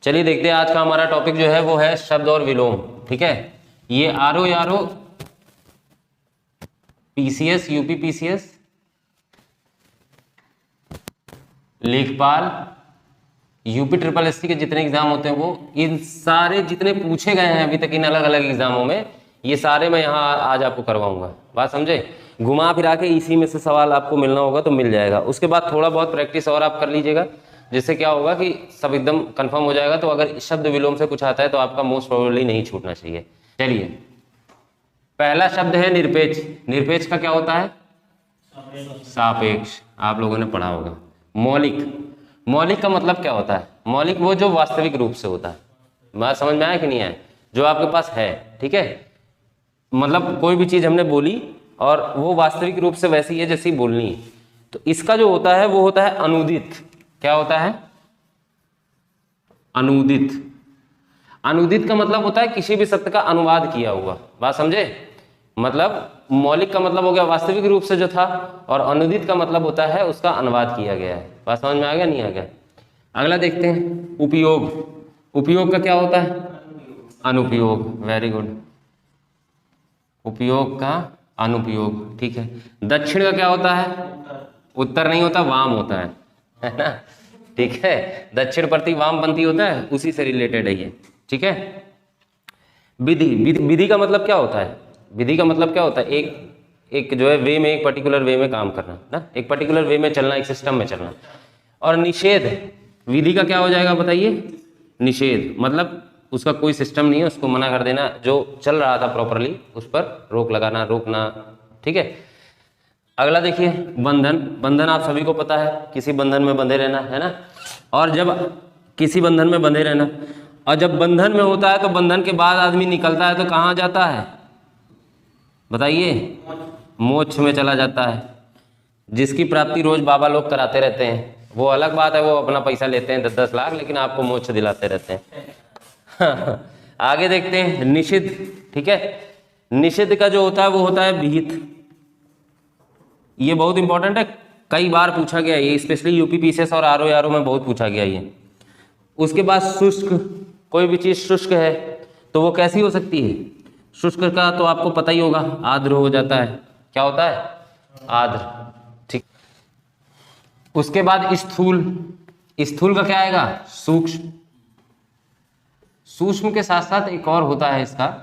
चलिए देखते हैं आज का हमारा टॉपिक जो है वो है शब्द और विलोम। ठीक है, ये आरओ पीसीएस, यूपी पीसीएस, लेखपाल, यूपी ट्रिपल एससी के जितने एग्जाम होते हैं वो इन सारे जितने पूछे गए हैं अभी तक इन अलग अलग एग्जामों में, ये सारे मैं यहाँ आज आपको करवाऊंगा। बात समझे? घुमा फिरा के इसी में से सवाल आपको मिलना होगा तो मिल जाएगा। उसके बाद थोड़ा बहुत प्रैक्टिस और आप कर लीजिएगा, जिससे क्या होगा कि सब एकदम कंफर्म हो जाएगा। तो अगर शब्द विलोम से कुछ आता है तो आपका मोस्ट प्रोबेबली नहीं छूटना चाहिए। चलिए, पहला शब्द है निरपेक्ष। निरपेक्ष का क्या होता है? सापेक्ष, आप लोगों ने पढ़ा होगा। मौलिक, मौलिक का मतलब क्या होता है? मौलिक वो जो वास्तविक रूप से होता है। बात समझ में आया कि नहीं आया? जो आपके पास है, ठीक है, मतलब कोई भी चीज हमने बोली और वो वास्तविक रूप से वैसी है जैसी बोलनी है, तो इसका जो होता है वो होता है अनूदित। क्या होता है? अनूदित। अनूदित का मतलब होता है किसी भी सत्य का अनुवाद किया हुआ। बात समझे? मतलब मौलिक का मतलब हो गया वास्तविक रूप से जो था, और अनुदित का मतलब होता है उसका अनुवाद किया गया है। बात समझ में आ गया नहीं आ गया? अगला देखते हैं, उपयोग। उपयोग का क्या होता है? अनुपयोग। वेरी गुड, उपयोग का अनुपयोग। ठीक है। दक्षिण का क्या होता है? उत्तर नहीं होता, वाम होता है ना? ठीक है, दक्षिण प्रति वामपंथी होता है, उसी से रिलेटेड है ये। ठीक है। विधि, विधि का मतलब क्या होता है? विधि का मतलब क्या होता है? एक जो है वे में, एक पर्टिकुलर वे में काम करना ना, एक पर्टिकुलर वे में चलना, एक सिस्टम में चलना। और निषेध, विधि का क्या हो जाएगा बताइए? निषेध मतलब उसका कोई सिस्टम नहीं है, उसको मना कर देना, जो चल रहा था प्रॉपरली उस पर रोक लगाना, रोकना। ठीक है। अगला देखिए, बंधन। बंधन आप सभी को पता है, किसी बंधन में बंधे रहना, है ना? और जब किसी बंधन में बंधे रहना, और जब बंधन में होता है तो बंधन के बाद आदमी निकलता है तो कहाँ जाता है बताइए? मोक्ष में चला जाता है, जिसकी प्राप्ति रोज बाबा लोग कराते रहते हैं। वो अलग बात है, वो अपना पैसा लेते हैं 10-10 लाख, लेकिन आपको मोक्ष दिलाते रहते हैं। आगे देखते हैं, निषिद्ध। ठीक है, निषिद्ध का जो होता है वो होता है विहित। ये बहुत इंपॉर्टेंट है, कई बार पूछा गया ये, स्पेशली यूपी पीसीएस और आरओ में बहुत पूछा गया ये। उसके बाद शुष्क, कोई भी चीज शुष्क है तो वो कैसी हो सकती है? शुष्क का तो आपको पता ही होगा, आर्द्र हो जाता है। क्या होता है? आर्द्र। ठीक। उसके बाद स्थूल। स्थूल का क्या आएगा? सूक्ष्म। सूक्ष्म के साथ साथ एक और होता है इसका,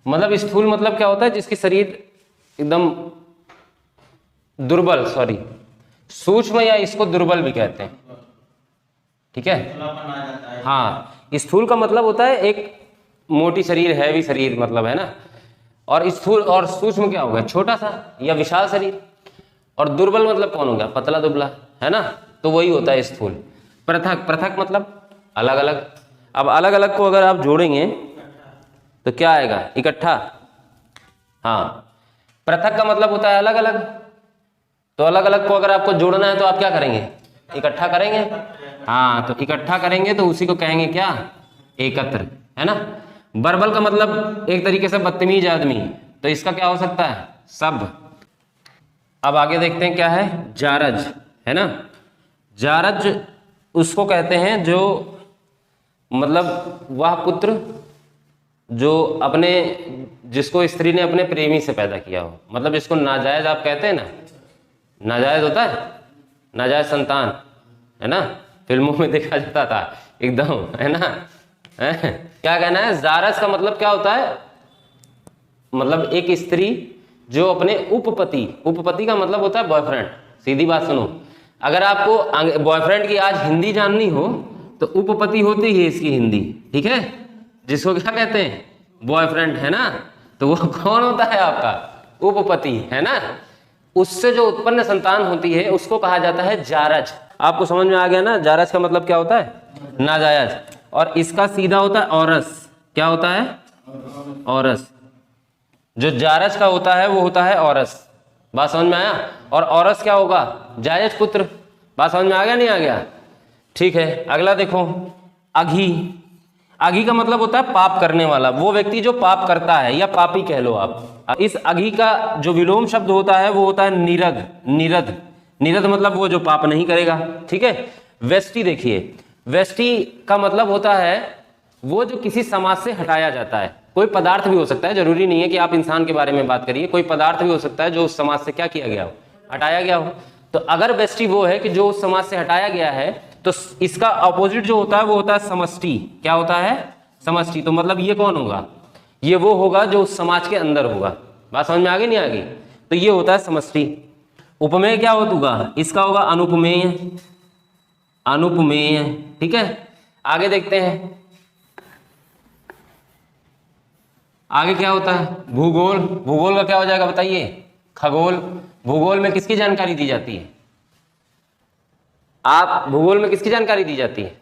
मतलब स्थूल मतलब क्या होता है? जिसकी शरीर एकदम दुर्बल, सॉरी, सूक्ष्म या इसको दुर्बल भी कहते हैं। ठीक है। हाँ, स्थूल का मतलब होता है एक मोटी शरीर, हैवी शरीर मतलब, है ना? और स्थूल और सूक्ष्म क्या हो गया? छोटा सा या विशाल शरीर। और दुर्बल मतलब कौन हो गया? पतला दुबला, है ना? तो वही होता है स्थूल। पृथक, पृथक मतलब अलग अलग। अब अलग अलग को अगर आप जोड़ेंगे तो क्या आएगा? इकट्ठा। हाँ, पृथक का मतलब होता है अलग अलग, तो अलग अलग को अगर आपको जोड़ना है तो आप क्या करेंगे? इकट्ठा करेंगे। हाँ, तो इकट्ठा करेंगे तो उसी को कहेंगे क्या? एकत्र, है ना? बर्बल का मतलब एक तरीके से बदतमीज आदमी, तो इसका क्या हो सकता है? सब। अब आगे देखते हैं क्या है? जारज, है ना? जारज उसको कहते हैं जो मतलब वह पुत्र जो अपने, जिसको स्त्री ने अपने प्रेमी से पैदा किया हो, मतलब जिसको नाजायज आप कहते हैं ना, नाजायज होता है, नाजायज संतान, है ना? फिल्मों में देखा जाता था एकदम, है ना? क्या कहना है? जारज का मतलब क्या होता है? मतलब एक स्त्री जो अपने उपपति, उपपति का मतलब होता है बॉयफ्रेंड। सीधी बात सुनो, अगर आपको बॉयफ्रेंड की आज हिंदी जाननी हो तो उपपति होती है इसकी हिंदी। ठीक है, जिसको क्या कहते हैं? बॉयफ्रेंड, है ना? तो वो कौन होता है? आपका उपपति, है ना? उससे जो उत्पन्न संतान होती है उसको कहा जाता है जारज। आपको समझ में आ गया ना? जारज का मतलब क्या होता है? नाजायज। और इसका सीधा होता है औरस। क्या होता है? औरस। जो जारज का होता है वो होता है औरस। बात समझ में आया? और औरस क्या होगा? जायज पुत्र। बात समझ में आ गया नहीं आ गया? ठीक है। अगला देखो, अघी। अघी का मतलब होता है पाप करने वाला, वो व्यक्ति जो पाप करता है, या पापी कह लो आप। इस अघी का जो विलोम शब्द होता है वो होता है निरग, निरध। निरध मतलब वो जो पाप नहीं करेगा। ठीक है। व्यष्टि देखिए, व्यष्टि का मतलब होता है वो जो किसी समाज से हटाया जाता है। कोई पदार्थ भी हो सकता है, जरूरी नहीं है कि आप इंसान के बारे में बात करिए, कोई पदार्थ भी हो सकता है जो उस समाज से क्या किया गया हो, हटाया गया हो। तो अगर व्यष्टि वो है कि जो उस समाज से हटाया गया है, तो इसका अपोजिट जो होता है वो होता है समष्टि। क्या होता है? समष्टि। तो मतलब ये कौन होगा? ये वो होगा जो उस समाज के अंदर होगा। बात समझ में आ गई नहीं आ गई? तो ये होता है समष्टि। उपमेय क्या होगा? इसका होगा अनुपमेय। अनुपमेय, ठीक है। आगे देखते हैं, आगे क्या होता है? भूगोल। भूगोल का क्या हो जाएगा बताइए? खगोल। भूगोल में किसकी जानकारी दी जाती है? आप भूगोल में किसकी जानकारी दी जाती है?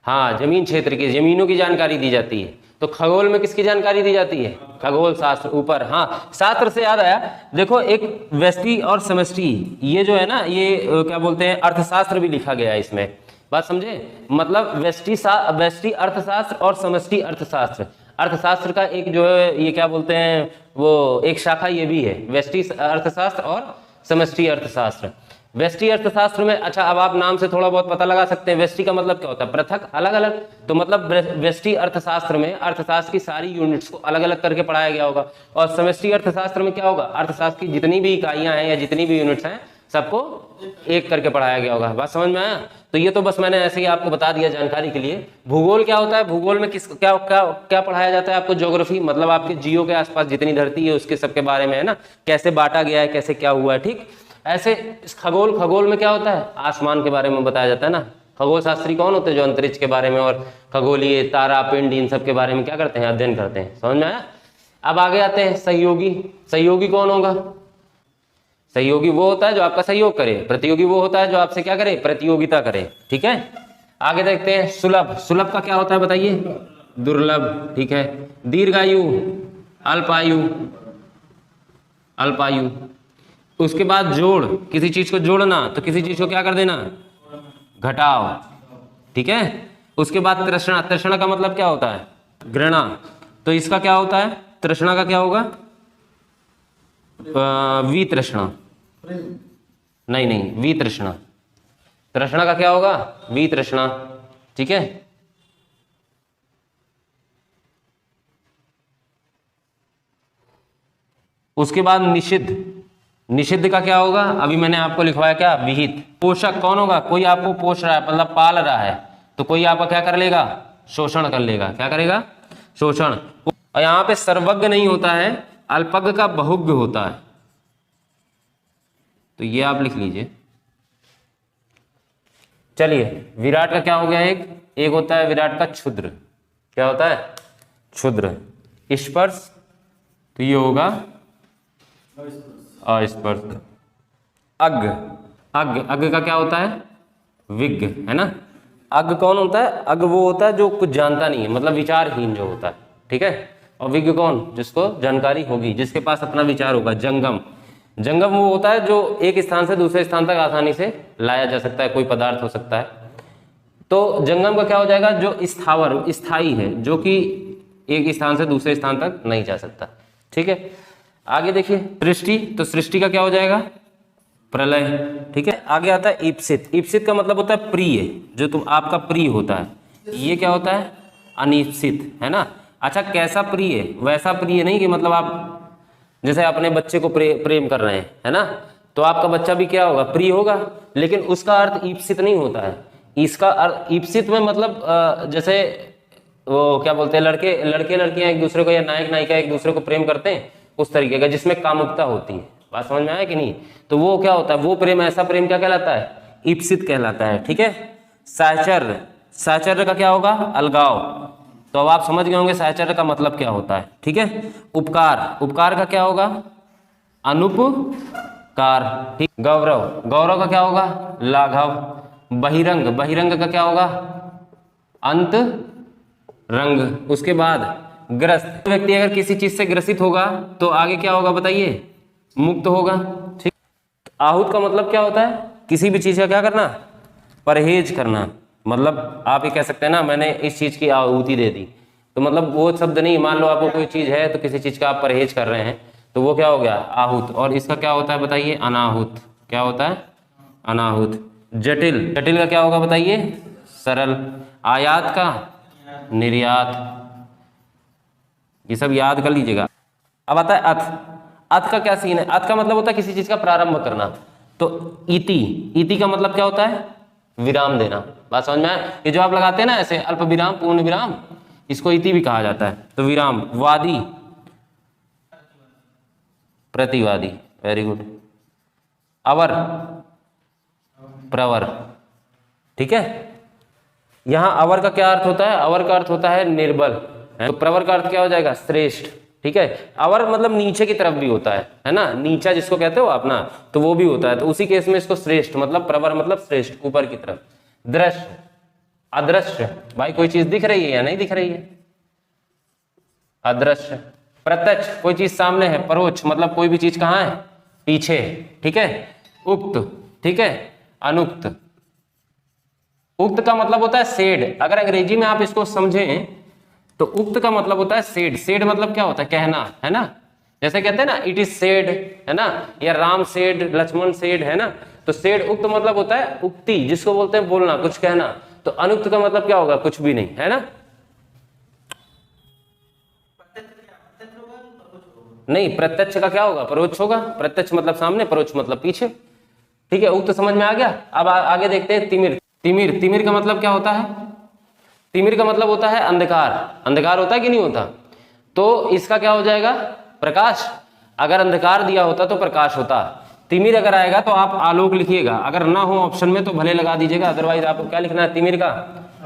हाँ, जमीन क्षेत्र की, जमीनों की जानकारी दी जाती है। तो खगोल में किसकी जानकारी दी जाती है? खगोल शास्त्र। ऊपर, हाँ, शास्त्र से याद आया, देखो एक व्यष्टि और समष्टि, ये जो है ना, ये क्या बोलते हैं, अर्थशास्त्र भी लिखा गया है इसमें। बात समझे? मतलब व्यष्टि अर्थशास्त्र और समष्टि अर्थशास्त्र। अर्थशास्त्र का एक जो है, ये क्या बोलते हैं, वो एक शाखा ये भी है, व्यष्टि अर्थशास्त्र और समष्टि अर्थशास्त्र। व्यष्टि अर्थशास्त्र में, अच्छा अब आप नाम से थोड़ा बहुत पता लगा सकते हैं, व्यष्टि का मतलब क्या होता है? पृथक, अलग अलग। तो मतलब व्यष्टि अर्थशास्त्र में अर्थशास्त्र की सारी यूनिट्स को अलग अलग करके पढ़ाया गया होगा। और समष्टि अर्थशास्त्र में क्या होगा? अर्थशास्त्र की जितनी भी इकाइयां हैं या जितनी भी यूनिट्स हैं, सबको एक करके पढ़ाया गया होगा। बात समझ में आया? तो ये तो बस मैंने ऐसे ही आपको बता दिया जानकारी के लिए। भूगोल क्या होता है? भूगोल में किस क्या क्या क्या पढ़ाया जाता है आपको? ज्योग्राफी, मतलब आपके जियो के आसपास जितनी धरती है उसके सबके बारे में, है ना, कैसे बांटा गया है, कैसे क्या हुआ है, ठीक। ऐसे खगोल, खगोल में क्या होता है? आसमान के बारे में बताया जाता है ना। खगोल शास्त्री कौन होते हैं? जो अंतरिक्ष के बारे में और खगोलीय तारा पिंड इन सब के बारे में क्या करते हैं? अध्ययन करते हैं। समझ में आया? अब आगे आते हैं सहयोगी। सहयोगी कौन होगा? सहयोगी वो होता है जो आपका सहयोग करे। प्रतियोगी वो होता है जो आपसे क्या करे? प्रतियोगिता करे, ठीक है। आगे देखते हैं सुलभ। सुलभ का क्या होता है बताइए? दुर्लभ, ठीक है। दीर्घायु, अल्पायु, अल्पायु। उसके बाद जोड़, किसी चीज को जोड़ना, तो किसी चीज को क्या कर देना? घटाओ, ठीक है। उसके बाद तृष्णा। तृष्णा का मतलब क्या होता है? घृणा। तो इसका क्या होता है? तृष्णा का क्या होगा? वितृष्णा। नहीं नहीं, वितृष्णा। तृष्णा का क्या होगा? वितृष्णा, ठीक है। उसके बाद निषिद्ध। निषिद्ध का क्या होगा? अभी मैंने आपको लिखवाया क्या? विहित। पोषक कौन होगा? कोई आपको पोष रहा है, मतलब पाल रहा है, तो कोई आपका क्या कर लेगा? शोषण कर लेगा। क्या करेगा? शोषण। और यहां पे सर्वज्ञ नहीं होता है, अल्पज्ञ का बहुज्ञ होता है, तो ये आप लिख लीजिए। चलिए, विराट का क्या हो गया? एक होता है विराट का क्षुद्र। क्या होता है? क्षुद्र। स्पर्श, तो ये होगा अस्पर्श। अज्ञ। अज्ञ, अज्ञ का क्या होता है? विज्ञ, है ना। अज्ञ कौन होता है? अज्ञ वो होता है जो कुछ जानता नहीं है, मतलब विचारहीन जो होता है, ठीक है। और विज्ञ कौन? जिसको जानकारी होगी, जिसके पास अपना विचार होगा। जंगम। जंगम वो होता है जो एक स्थान से दूसरे स्थान तक आसानी से लाया जा सकता है, कोई पदार्थ हो सकता है। तो जंगम का क्या हो जाएगा? जो स्थावर, स्थायी है, जो कि एक स्थान से दूसरे स्थान तक नहीं जा सकता, ठीक है। आगे देखिए सृष्टि। तो सृष्टि का क्या हो जाएगा? प्रलय, ठीक है। आगे आता है ईप्सित। ईप्सित का मतलब होता है प्रिय, जो तुम आपका प्रिय होता है। ये क्या होता है? अनीप्सित, है ना। अच्छा, कैसा प्रिय? वैसा प्रिय नहीं कि मतलब आप जैसे अपने बच्चे को प्रेम कर रहे हैं, है ना, तो आपका बच्चा भी क्या होगा? प्रिय होगा। लेकिन उसका अर्थ ईप्सित नहीं होता है। इसका अर्थ ईप्सित में मतलब जैसे वो क्या बोलते हैं, लड़के लड़कियां एक दूसरे को, या नायक नायिका एक दूसरे को प्रेम करते हैं, उस तरीके का जिसमें कामुकता होती है। बात समझ में आया कि नहीं? तो वो क्या होता है? वो प्रेम, ऐसा प्रेम क्या कहलाता है? ईप्सित कहलाता है, ठीक है। साहचर्य। साहचर्य का क्या होगा? अलगाव। तो अब आप समझ गए होंगे साहचर्य का मतलब क्या होता है, ठीक है। उपकार। उपकार का क्या होगा? अनुपकार, ठीक। गौरव। गौरव का क्या होगा? लाघव। बहिरंग। बहिरंग का क्या होगा? अंत रंग। उसके बाद ग्रस्त। व्यक्ति अगर किसी चीज से ग्रसित होगा तो आगे क्या होगा बताइए? मुक्त होगा, ठीक। आहूत का मतलब क्या होता है? किसी भी चीज का क्या करना? परहेज करना। मतलब आप ये कह सकते हैं ना, मैंने इस चीज की आहुति दे दी, तो मतलब वो शब्द नहीं। मान लो आपको कोई चीज है, तो किसी चीज का आप परहेज कर रहे हैं, तो वो क्या हो गया? आहूत। और इसका क्या होता है बताइए? अनाहुत। क्या होता है? अनाहुत। जटिल। जटिल का क्या होगा बताइए? सरल, आयात का निर्यात, ये सब याद कर लीजिएगा। अब आता है अथ। अथ का क्या सीन है? अथ का मतलब होता है किसी चीज का प्रारंभ करना। तो इति, इति का मतलब क्या होता है? विराम देना। बात समझ में आए? ये जो आप लगाते हैं ना ऐसे अल्प विराम पूर्ण विराम, इसको इति भी कहा जाता है। तो विराम, वादी, प्रतिवादी, वेरी गुड, अवर, प्रवर, ठीक है। यहां अवर का क्या अर्थ होता है? अवर का अर्थ होता है निर्बल, तो प्रवर का अर्थ क्या हो जाएगा? श्रेष्ठ, ठीक है। अवर मतलब नीचे की तरफ भी होता है ना, नीचा जिसको कहते हो अपना, तो वो भी होता है। तो उसी केस में इसको श्रेष्ठ मतलब प्रवर मतलब श्रेष्ठ, ऊपर की तरफ। दृश्य, अदृश्य, भाई कोई चीज दिख रही है या नहीं दिख रही है? अदृश्य। प्रत्यक्ष, कोई चीज सामने है। परोक्ष मतलब कोई भी चीज कहाँ है? पीछे, ठीक है। उक्त, ठीक है। अनुक्त, उक्त का मतलब होता है सेड। अगर अंग्रेजी में आप इसको समझें तो उक्त का मतलब होता है सेड। सेड मतलब क्या होता है? कहना, है ना। जैसे कहते हैं ना इट इज सेड, है ना, या राम सेड, लक्ष्मण सेड, है ना। तो सेड उक्त मतलब होता है उक्ति, जिसको बोलते हैं बोलना, कुछ कहना। तो अनुक्त का मतलब क्या होगा? कुछ भी नहीं, है ना। नहीं, प्रत्यक्ष का क्या होगा? परोक्ष होगा। प्रत्यक्ष मतलब सामने, परोक्ष मतलब पीछे, ठीक है। उक्त समझ में आ गया। अब आगे देखते हैं तिमिर। तिमिर, तिमिर का मतलब क्या होता है? तिमिर का मतलब होता है अंधकार। अंधकार होता है कि नहीं होता? तो इसका क्या हो जाएगा? प्रकाश। अगर अंधकार दिया होता तो प्रकाश होता। तिमिर अगर आएगा तो आप आलोक लिखिएगा, अगर ना हो ऑप्शन में तो भले लगा दीजिएगा, अदरवाइज आपको क्या लिखना है? तिमिर का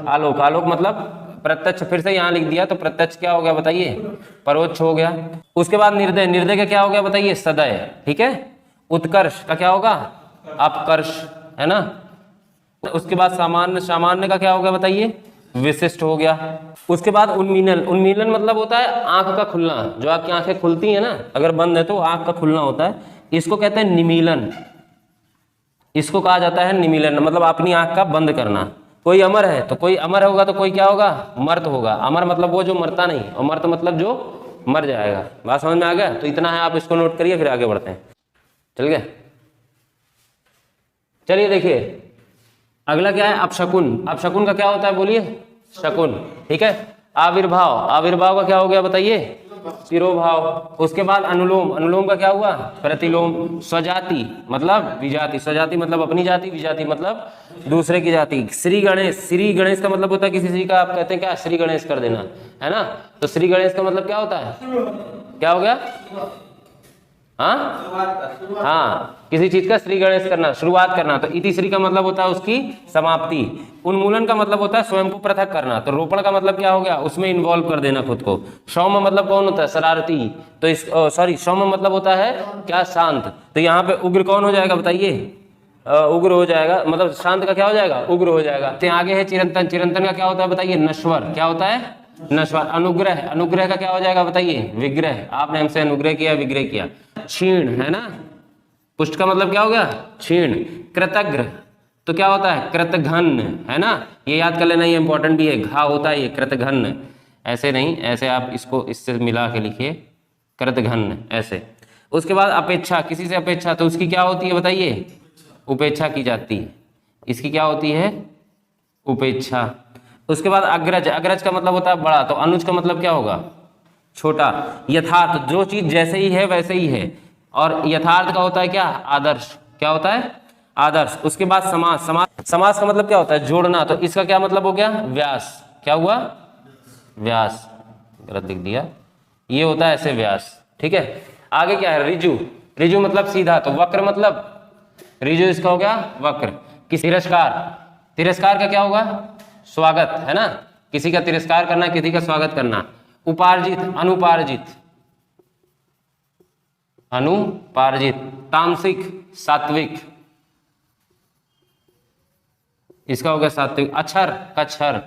आलोक। आलोक मतलब प्रत्यक्ष, फिर से यहाँ लिख दिया तो प्रत्यक्ष क्या हो गया बताइए? परोक्ष हो गया। उसके बाद निर्दय, निर्दय का क्या हो गया बताइए? सदय, ठीक है। उत्कर्ष का क्या होगा? अपकर्ष, है ना। उसके बाद सामान्य, सामान्य का क्या हो गया बताइए? विशिष्ट हो गया। उसके बाद उन्मीलन, उन्मीलन मतलब होता है आंख का खुलना। जो आपकी आंखें खुलती है ना, अगर बंद है तो आंख का खुलना होता है, इसको कहते हैं निमीलन। इसको कहा जाता है निमीलन, मतलब अपनी आंख का बंद करना। कोई अमर है तो कोई अमर होगा, तो कोई क्या होगा? मर्त होगा। अमर मतलब वो जो मरता नहीं, और मर्त मतलब जो मर जाएगा। बात समझ में आ गया? तो इतना है, आप इसको नोट करिए, फिर आगे बढ़ते हैं। चल गया? चलिए देखिए अगला क्या है? अपशकुन। अपशकुन का क्या होता है बोलिए? शकुन, ठीक है। आविर्भाव, आविर्भाव का क्या हो गया बताइए? तिरोभाव। उसके बाद अनुलोम, अनुलोम का क्या हुआ? प्रतिलोम। स्वजाति मतलब विजाति, स्वजाति मतलब अपनी जाति, विजाति मतलब दूसरे की जाति। श्री गणेश, श्री गणेश का मतलब होता है किसी चीज का आप कहते हैं क्या? श्री गणेश कर देना, है ना। तो श्री गणेश का मतलब क्या होता है? क्या हो गया? हाँ, किसी चीज का श्री गणेश करना, शुरुआत करना। तो इति श्री का मतलब होता है उसकी समाप्ति। उन्मूलन का मतलब होता है स्वयं को पृथक करना। तो रोपण का मतलब क्या हो गया? उसमें इन्वॉल्व कर देना खुद को। सौम्य मतलब कौन होता है? शरारती। तो इस सॉरी, सौम्य मतलब होता है क्या? शांत। तो यहाँ पे उग्र कौन हो जाएगा बताइए? उग्र हो जाएगा, मतलब शांत का क्या हो जाएगा? उग्र हो जाएगा। तो आगे है चिरंतन। चिरंतन का क्या होता है बताइए? नश्वर। क्या होता है? नश्वर। अनुग्रह, अनुग्रह का क्या हो जाएगा बताइए? विग्रह। आपने हमसे अनुग्रह किया, विग्रह किया। क्षीण, है ना। पुष्ट का मतलब क्या हो गया? क्षीण। कृतघ्न तो क्या होता है? कृतघ्न, है ना। ये याद कर लेना, ये इंपॉर्टेंट भी है। घा होता है ये कृतघ्न, ऐसे नहीं, ऐसे आप इसको इससे मिला के लिखिए, कृतघ्न ऐसे। उसके बाद अपेक्षा, किसी से अपेक्षा, तो उसकी क्या होती है बताइए? उपेक्षा की जाती है। इसकी क्या होती है? उपेक्षा। उसके बाद अग्रज, अग्रज का मतलब होता है बड़ा। तो अनुज का मतलब क्या होगा? छोटा। यथार्थ, जो चीज जैसे ही है वैसे ही है। और यथार्थ का होता है क्या? आदर्श। क्या होता है? आदर्श। उसके बाद समास, समास, समास का मतलब क्या होता है? जोड़ना। तो इसका क्या मतलब हो गया? व्यास। क्या हुआ? व्यास, गलत लिख दिया, ये होता है ऐसे व्यास, ठीक है। आगे क्या है? ऋजु, ऋजु मतलब सीधा। तो वक्र मतलब ऋजु, इसका हो गया वक्र। तिरस्कार, तिरस्कार का क्या होगा? स्वागत, है ना। किसी का तिरस्कार करना, किसी का स्वागत करना। उपार्जित, अनुपार्जित, अनुपार्जित। तामसिक, सात्विक, इसका हो गया सात्विक। अक्षर का क्षर।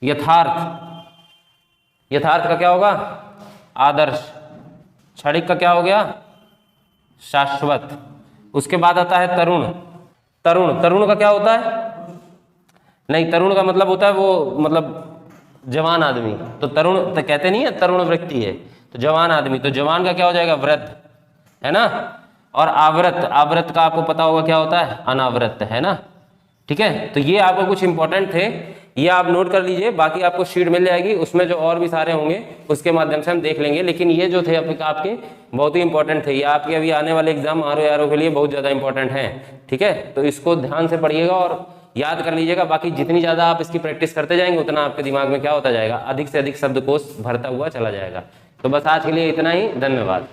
यथार्थ, यथार्थ का क्या होगा? आदर्श। क्षणिक का क्या हो गया? शाश्वत। उसके बाद आता है तरुण। तरुण, तरुण का क्या होता है? नहीं, तरुण का मतलब होता है वो मतलब जवान आदमी। तो तरुण तो कहते नहीं है तरुण व्यक्ति है, तो जवान आदमी। तो जवान का क्या हो जाएगा? वृद्ध, है ना। और आवृत, आवृत का आपको पता होगा क्या होता है? अनावृत, है ना, ठीक है, तो ये आपको कुछ इंपॉर्टेंट थे, ये आप नोट कर लीजिए। बाकी आपको शीट मिल जाएगी, उसमें जो और भी सारे होंगे उसके माध्यम से हम देख लेंगे, लेकिन ये जो थे आपके बहुत ही इंपॉर्टेंट थे। ये आपके अभी आने वाले एग्जाम RO के लिए बहुत ज़्यादा इंपॉर्टेंट है। ठीक है, तो इसको ध्यान से पढ़िएगा और याद कर लीजिएगा। बाकी जितनी ज़्यादा आप इसकी प्रैक्टिस करते जाएंगे उतना आपके दिमाग में क्या होता जाएगा, अधिक से अधिक शब्दकोश भरता हुआ चला जाएगा। तो बस आज के लिए इतना ही, धन्यवाद।